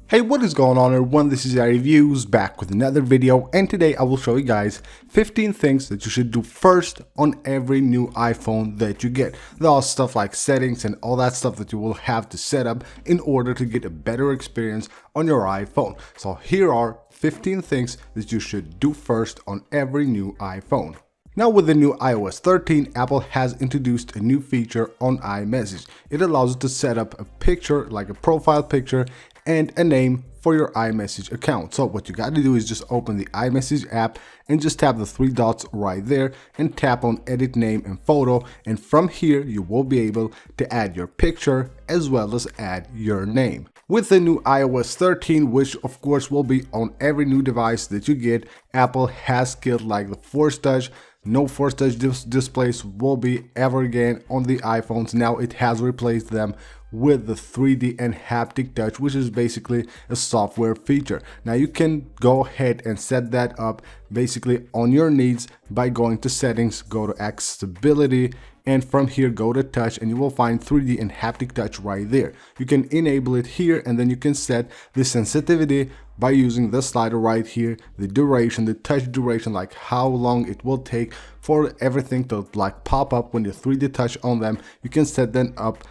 Hey, what is going on everyone? This is iReviews back with another video, and today I will show you guys 15 things that you should do first on every new iPhone that you get. There are stuff like settings and all that stuff that you will have to set up in order to get a better experience on your iPhone. So here are 15 things that you should do first on every new iPhone. Now with the new iOS 13, Apple has introduced a new feature on iMessage. It allows you to set up a picture, like a profile picture, and a name for your iMessage account. So what you got to do is just open the iMessage app and just tap the three dots right there and tap on edit name and photo, and from here you will be able to add your picture as well as add your name. With the new iOS 13, which of course will be on every new device that you get, Apple has killed like the Force Touch. No Force Touch displays will be ever again on the iPhones. Now it has replaced them with the 3D and haptic touch, which is basically a software feature. Now you can go ahead and set that up basically on your needs by going to settings, go to accessibility, and from here go to touch, and you will find 3D and haptic touch right there. You can enable it here, and then you can set the sensitivity by using the slider right here, the duration, the touch duration, like how long it will take for everything to like pop up when you 3D touch on them. You can set them up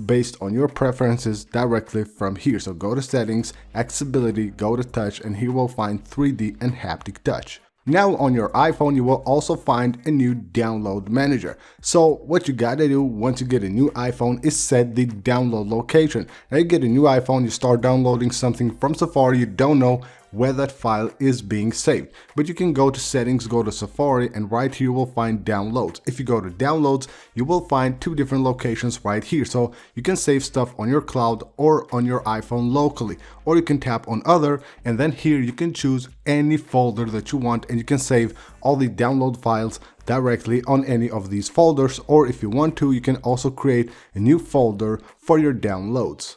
based on your preferences directly from here. So go to settings, accessibility, go to touch, and here we'll find 3D and haptic touch. Now on your iPhone, you will also find a new download manager. So what you gotta do once you get a new iPhone is set the download location. Now you get a new iPhone, you start downloading something from Safari, you don't know where that file is being saved, but you can go to settings, go to Safari, and right here you will find downloads. If you go to downloads, you will find two different locations right here. So you can save stuff on your cloud or on your iPhone locally, or you can tap on other, and then here you can choose any folder that you want, and you can save all the download files directly on any of these folders, or if you want to, you can also create a new folder for your downloads.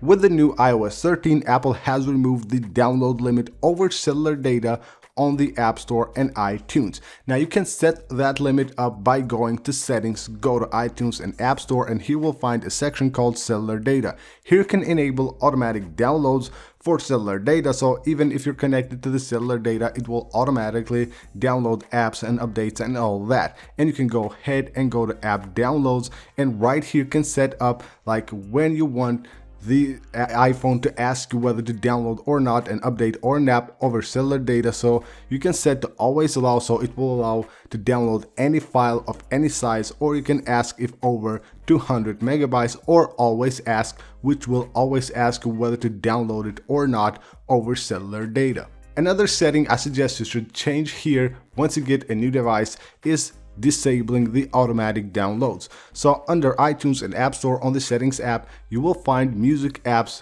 With the new iOS 13, Apple has removed the download limit over cellular data on the App Store and iTunes. Now you can set that limit up by going to settings, go to iTunes and App Store, and here we'll find a section called cellular data. Here you can enable automatic downloads for cellular data, so even if you're connected to the cellular data, it will automatically download apps and updates and all that. And you can go ahead and go to app downloads, and right here you can set up like when you want the iPhone to ask you whether to download or not an update or an app over cellular data. So you can set to always allow, so it will allow to download any file of any size, or you can ask if over 200 megabytes, or always ask, which will always ask you whether to download it or not over cellular data. Another setting I suggest you should change here once you get a new device is disabling the automatic downloads. So under iTunes and App Store on the settings app, you will find music apps,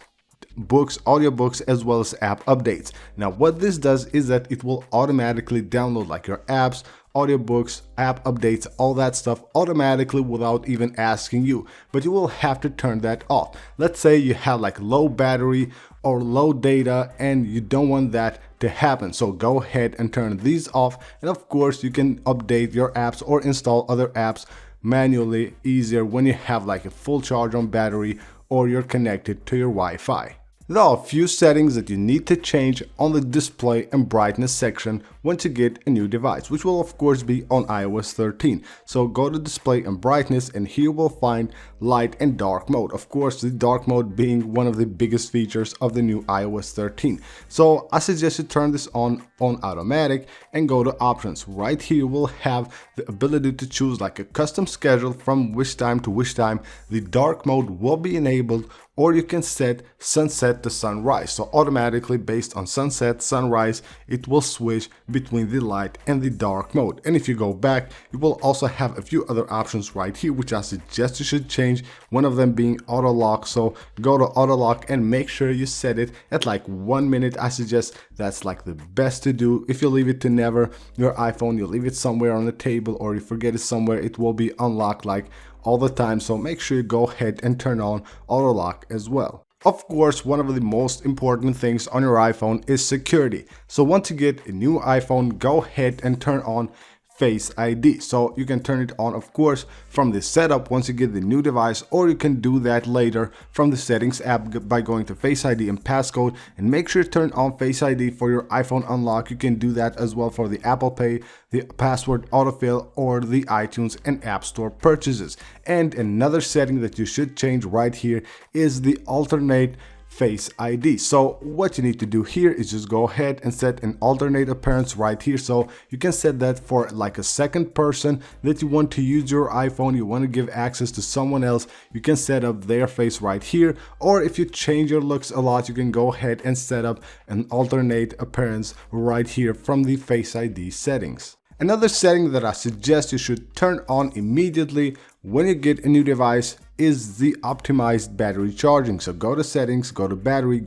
books, audiobooks, as well as app updates. Now what this does is that it will automatically download like your apps, audiobooks, app updates, all that stuff automatically without even asking you, but you will have to turn that off. Let's say you have like low battery or low data and you don't want that to happen, so go ahead and turn these off, and of course you can update your apps or install other apps manually easier when you have like a full charge on battery or you're connected to your Wi-Fi. There are a few settings that you need to change on the display and brightness section once you get a new device, which will of course be on iOS 13. So go to display and brightness, and here we'll find light and dark mode. Of course, the dark mode being one of the biggest features of the new iOS 13. So I suggest you turn this on automatic and go to options. Right here we'll have the ability to choose like a custom schedule from which time to which time the dark mode will be enabled, or you can set sunset to sunrise. So automatically based on sunset, sunrise, it will switch between the light and the dark mode. And if you go back, you will also have a few other options right here, which I suggest you should change, one of them being auto lock. So go to auto lock and make sure you set it at like 1 minute. I suggest that's like the best to do. If you leave it to never, your iPhone, you leave it somewhere on the table or you forget it somewhere, it will be unlocked like all the time. So make sure you go ahead and turn on auto lock as well. Of course, one of the most important things on your iPhone is security. So once you get a new iPhone, go ahead and turn on Face ID. So you can turn it on, of course, from the setup once you get the new device, or you can do that later from the settings app by going to Face ID and passcode, and make sure to turn on Face ID for your iPhone unlock. You can do that as well for the Apple Pay, the password autofill, or the iTunes and App Store purchases. And another setting that you should change right here is the alternate Face ID. So what you need to do here is just go ahead and set an alternate appearance right here. So you can set that for like a second person that you want to use your iPhone, you want to give access to someone else, you can set up their face right here. Or if you change your looks a lot, you can go ahead and set up an alternate appearance right here from the Face ID settings. Another setting that I suggest you should turn on immediately when you get a new device is the optimized battery charging. So go to settings, go to battery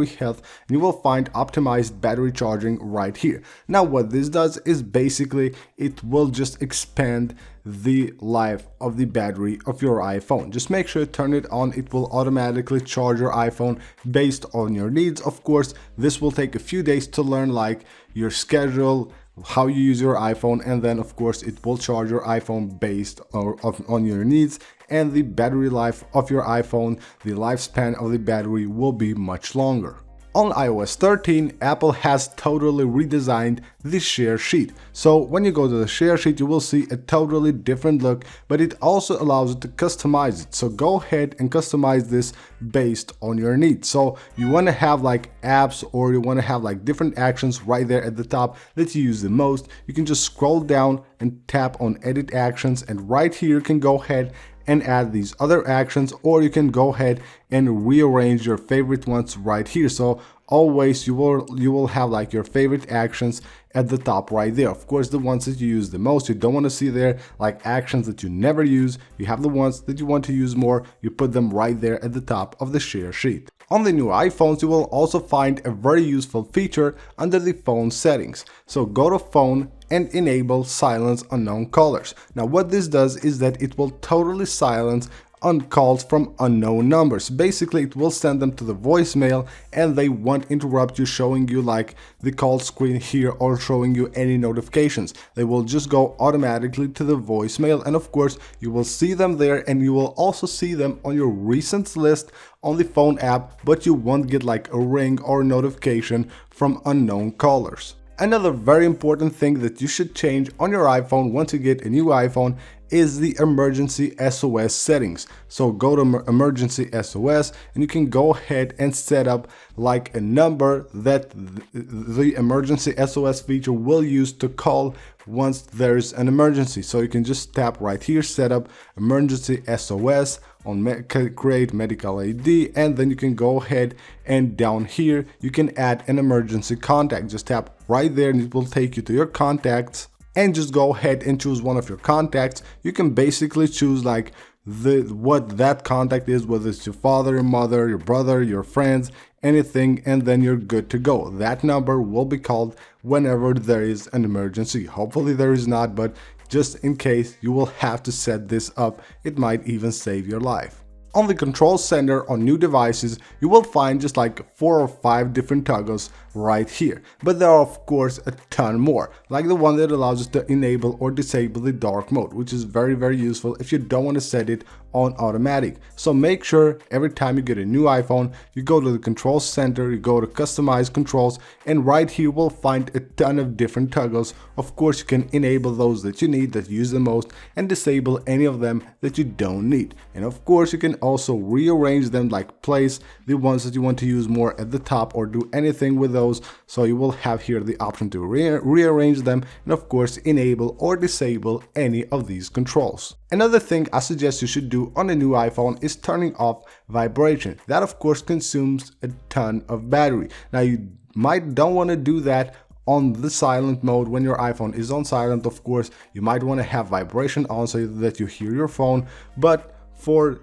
health, and you will find optimized battery charging right here. Now what this does is basically it will just expand the life of the battery of your iPhone. Just make sure to turn it on. It will automatically charge your iPhone based on your needs. Of course, this will take a few days to learn, like your schedule, how you use your iPhone, and then of course it will charge your iPhone based on your needs, and the battery life of your iPhone, the lifespan of the battery will be much longer. On iOS 13, Apple has totally redesigned the share sheet. So when you go to the share sheet, you will see a totally different look, but it also allows you to customize it. So go ahead and customize this based on your needs. So you want to have like apps, or you want to have like different actions right there at the top that you use the most. You can just scroll down and tap on edit actions, and right here you can go ahead and add these other actions, or you can go ahead and rearrange your favorite ones right here. So always you will have like your favorite actions at the top right there. Of course, the ones that you use the most, you don't want to see there like actions that you never use. You have the ones that you want to use more, you put them right there at the top of the share sheet. On the new iPhones, you will also find a very useful feature under the phone settings. So go to phone and enable silence unknown callers. Now what this does is that it will totally silence on calls from unknown numbers. Basically, it will send them to the voicemail, and they won't interrupt you, showing you like the call screen here or showing you any notifications. They will just go automatically to the voicemail, and of course you will see them there, and you will also see them on your recent list on the phone app, but you won't get like a ring or notification from unknown callers. Another very important thing that you should change on your iPhone once you get a new iPhone is the emergency SOS settings. So go to emergency SOS, and you can go ahead and set up like a number that the emergency SOS feature will use to call once there's an emergency. So you can just tap right here, set up emergency SOS on create medical ID, and then you can go ahead and down here you can add an emergency contact. Just tap right there and it will take you to your contacts, and just go ahead and choose one of your contacts. You can basically choose like what that contact is, whether it's your father, your mother, your brother, your friends, anything, and then you're good to go. That number will be called whenever there is an emergency. Hopefully there is not, but just in case, you will have to set this up. It might even save your life. On the control center on new devices, you will find just like 4 or 5 different toggles right here, but there are of course a ton more, like the one that allows us to enable or disable the dark mode, which is very useful if you don't want to set it on automatic. So make sure every time you get a new iPhone, you go to the control center, you go to customize controls, and right here you will find a ton of different toggles. Of course, you can enable those that you need, that you use the most, and disable any of them that you don't need. And of course, you can also rearrange them, like place the ones that you want to use more at the top, or do anything with those. So you will have here the option to rearrange them, and of course enable or disable any of these controls. Another thing I suggest you should do on a new iPhone is turning off vibration. That of course consumes a ton of battery. Now you might don't want to do that on the silent mode. When your iPhone is on silent, of course you might want to have vibration on so that you hear your phone, but for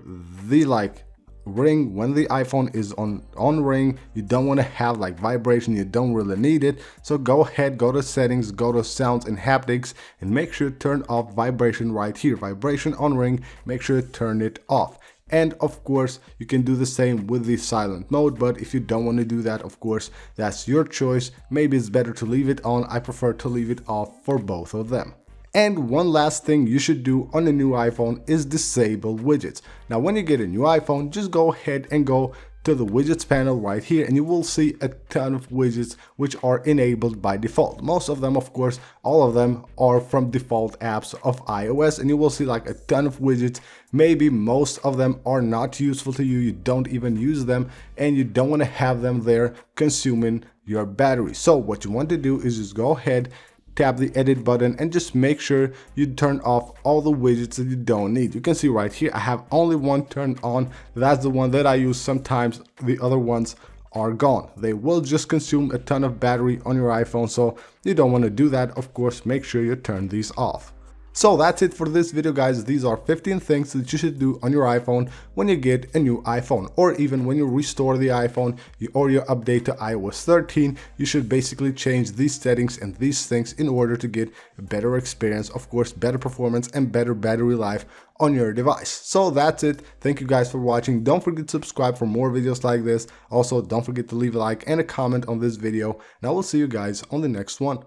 the like ring, when the iPhone is on ring, you don't want to have like vibration, you don't really need it. So go ahead, go to settings, go to sounds and haptics, and make sure to turn off vibration right here. Vibration on ring, make sure to turn it off. And of course you can do the same with the silent mode, but if you don't want to do that, of course that's your choice. Maybe it's better to leave it on. I prefer to leave it off for both of them. And one last thing you should do on a new iPhone is disable widgets. Now when you get a new iPhone, just go ahead and go to the widgets panel right here, and you will see a ton of widgets which are enabled by default. Most of them, of course, all of them are from default apps of iOS, and you will see like a ton of widgets. Maybe most of them are not useful to you, you don't even use them, and you don't want to have them there consuming your battery. So what you want to do is just go ahead, tap the edit button, and just make sure you turn off all the widgets that you don't need. You can see right here I have only one turned on. That's the one that I use sometimes. The other ones are gone. They will just consume a ton of battery on your iPhone, so you don't want to do that. Of course, make sure you turn these off. So that's it for this video, guys. These are 15 things that you should do on your iPhone when you get a new iPhone, or even when you restore the iPhone or you update to iOS 13. You should basically change these settings and these things in order to get a better experience, of course, better performance and better battery life on your device. So that's it. Thank you guys for watching. Don't forget to subscribe for more videos like this. Also, don't forget to leave a like and a comment on this video, and I will see you guys on the next one.